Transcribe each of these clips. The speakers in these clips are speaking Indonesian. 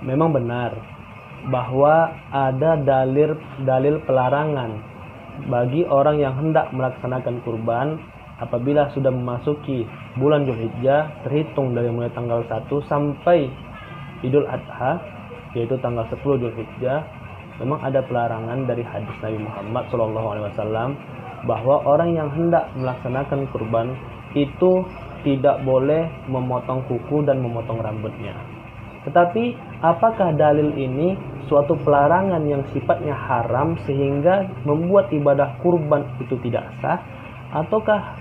memang benar bahwa ada dalil pelarangan bagi orang yang hendak melaksanakan kurban apabila sudah memasuki bulan Dzulhijjah, terhitung dari mulai tanggal 1 sampai Idul Adha, yaitu tanggal 10 Dzulhijjah. Memang ada pelarangan dari hadis Nabi Muhammad SAW bahwa orang yang hendak melaksanakan kurban itu tidak boleh memotong kuku dan memotong rambutnya. Tetapi apakah dalil ini suatu pelarangan yang sifatnya haram sehingga membuat ibadah kurban itu tidak sah, ataukah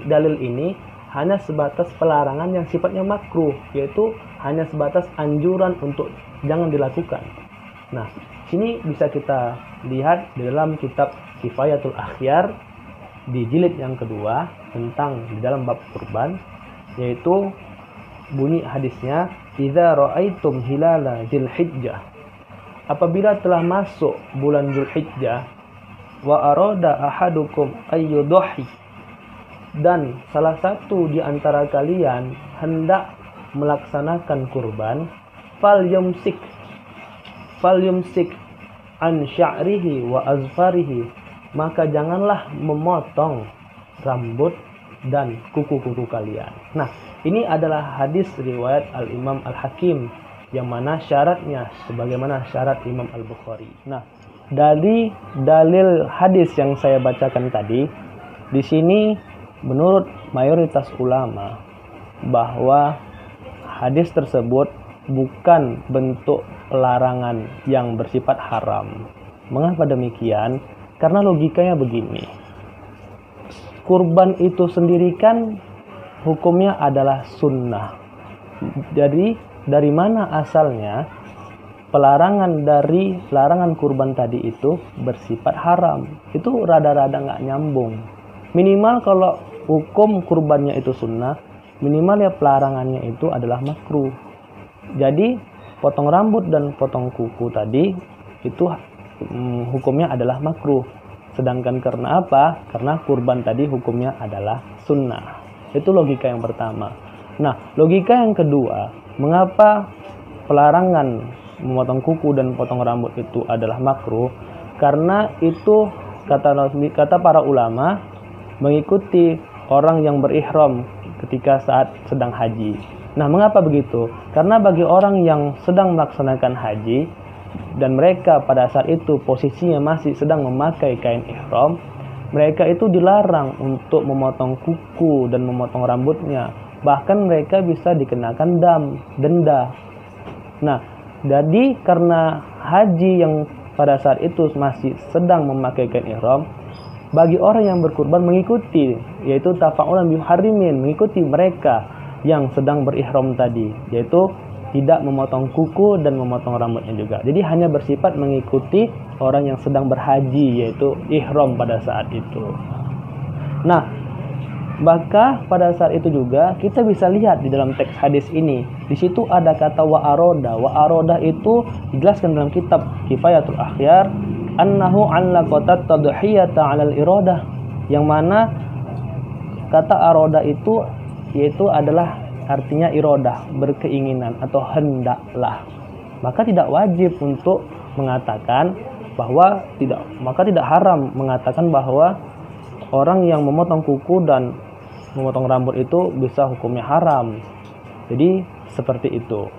dalil ini hanya sebatas pelarangan yang sifatnya makruh, yaitu hanya sebatas anjuran untuk jangan dilakukan? Nah, sini bisa kita lihat di dalam kitab Kifayatul Akhyar di jilid yang kedua tentang di dalam bab kurban, yaitu bunyi hadisnya, "Idza ra'aitum hilala Dzulhijjah." Apabila telah masuk bulan Dzulhijjah, wa arada ahadukum ayyudhi, dan salah satu di antara kalian hendak melaksanakan kurban, falyumsik an sya'rihi wa azfarihi, maka janganlah memotong rambut dan kuku-kuku kalian. Nah, ini adalah hadis riwayat Al-Imam Al-Hakim yang mana syaratnya sebagaimana syarat Imam Al-Bukhari. Nah, dari dalil hadis yang saya bacakan tadi, di sini menurut mayoritas ulama bahwa hadis tersebut bukan bentuk pelarangan yang bersifat haram. Mengapa demikian? Karena logikanya begini. Kurban itu sendiri kan hukumnya adalah sunnah. Jadi dari mana asalnya pelarangan dari larangan kurban tadi itu bersifat haram? Itu rada-rada nggak nyambung. Minimal kalau hukum kurbannya itu sunnah, minimal ya pelarangannya itu adalah makruh. Jadi potong rambut dan potong kuku tadi itu hukumnya adalah makruh. Sedangkan karena apa? Karena kurban tadi hukumnya adalah sunnah. Itu logika yang pertama. Nah, logika yang kedua, mengapa pelarangan memotong kuku dan potong rambut itu adalah makruh? Karena itu kata para ulama mengikuti orang yang berihram ketika saat sedang haji. Nah, mengapa begitu? Karena bagi orang yang sedang melaksanakan haji dan mereka pada saat itu posisinya masih sedang memakai kain ihram, mereka itu dilarang untuk memotong kuku dan memotong rambutnya. Bahkan mereka bisa dikenakan denda. Nah, jadi karena haji yang pada saat itu masih sedang memakai kain ihram, bagi orang yang berkurban mengikuti, yaitu tafa'ulan biharimin, mengikuti mereka yang sedang berihram tadi, yaitu tidak memotong kuku dan memotong rambutnya juga. Jadi hanya bersifat mengikuti orang yang sedang berhaji, yaitu ihram pada saat itu. Nah, maka pada saat itu juga kita bisa lihat di dalam teks hadis ini, di situ ada kata wa'aroda. Wa'aroda itu dijelaskan dalam kitab Kifayatul Akhyar, annahu allaqatat tadhiyata 'alal iradah, yang mana kata aroda itu yaitu adalah artinya iradah, berkeinginan atau hendaklah. Maka tidak wajib untuk mengatakan bahwa tidak haram mengatakan bahwa orang yang memotong kuku dan memotong rambut itu bisa hukumnya haram. Jadi seperti itu.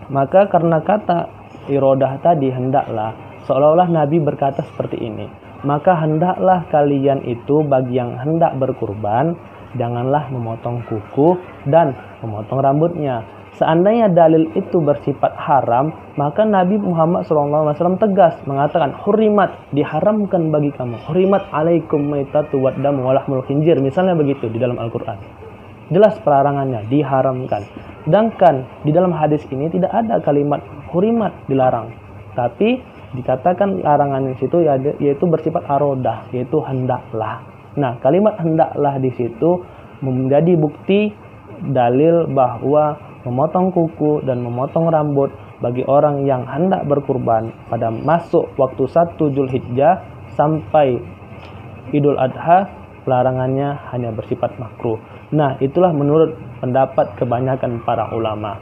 Maka karena kata iradah tadi hendaklah, seolah-olah Nabi berkata seperti ini, maka hendaklah kalian itu bagi yang hendak berkurban, janganlah memotong kuku dan memotong rambutnya. Seandainya dalil itu bersifat haram, maka Nabi Muhammad SAW tegas mengatakan, hurimat, diharamkan bagi kamu, hurimat alaikum maitatu waddamu walahmul khinzir, misalnya begitu di dalam Al-Quran. Jelas pelarangannya, diharamkan. Sedangkan di dalam hadis ini tidak ada kalimat hurimat, dilarang, tapi dikatakan larangan di situ yaitu bersifat arodah, yaitu hendaklah. Nah, kalimat hendaklah di situ menjadi bukti dalil bahwa memotong kuku dan memotong rambut bagi orang yang hendak berkurban pada masuk waktu 1 Dzulhijjah sampai Idul Adha, larangannya hanya bersifat makruh. Nah, itulah menurut pendapat kebanyakan para ulama.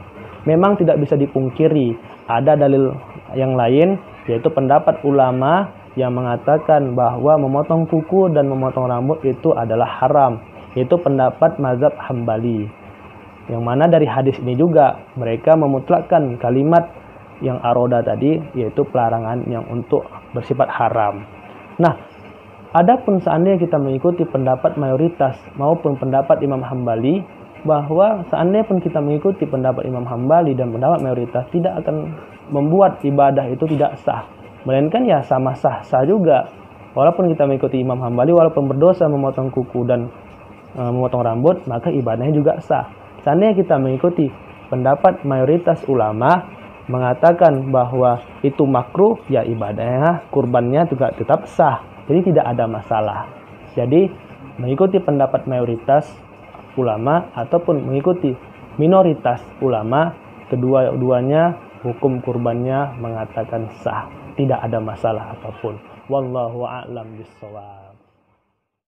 memang tidak bisa dipungkiri ada dalil yang lain, yaitu pendapat ulama yang mengatakan bahwa memotong kuku dan memotong rambut itu adalah haram. Itu pendapat mazhab Hambali. Yang mana dari hadis ini juga mereka memutlakkan kalimat yang aroda tadi, yaitu pelarangan yang untuk bersifat haram. Nah, adapun seandainya kita mengikuti pendapat mayoritas maupun pendapat Imam Hambali, bahwa seandainya pun kita mengikuti pendapat Imam Hambali dan pendapat mayoritas, tidak akan membuat ibadah itu tidak sah, melainkan ya sama sah-sah juga. Walaupun kita mengikuti Imam Hambali, walaupun berdosa memotong kuku dan memotong rambut, maka ibadahnya juga sah. Seandainya kita mengikuti pendapat mayoritas ulama mengatakan bahwa itu makruh, ya ibadahnya, kurbannya juga tetap sah. Jadi tidak ada masalah. Jadi mengikuti pendapat mayoritas ulama ataupun mengikuti minoritas ulama, kedua-duanya hukum kurbannya mengatakan sah. Tidak ada masalah apapun. Wallahu a'lam bishawab.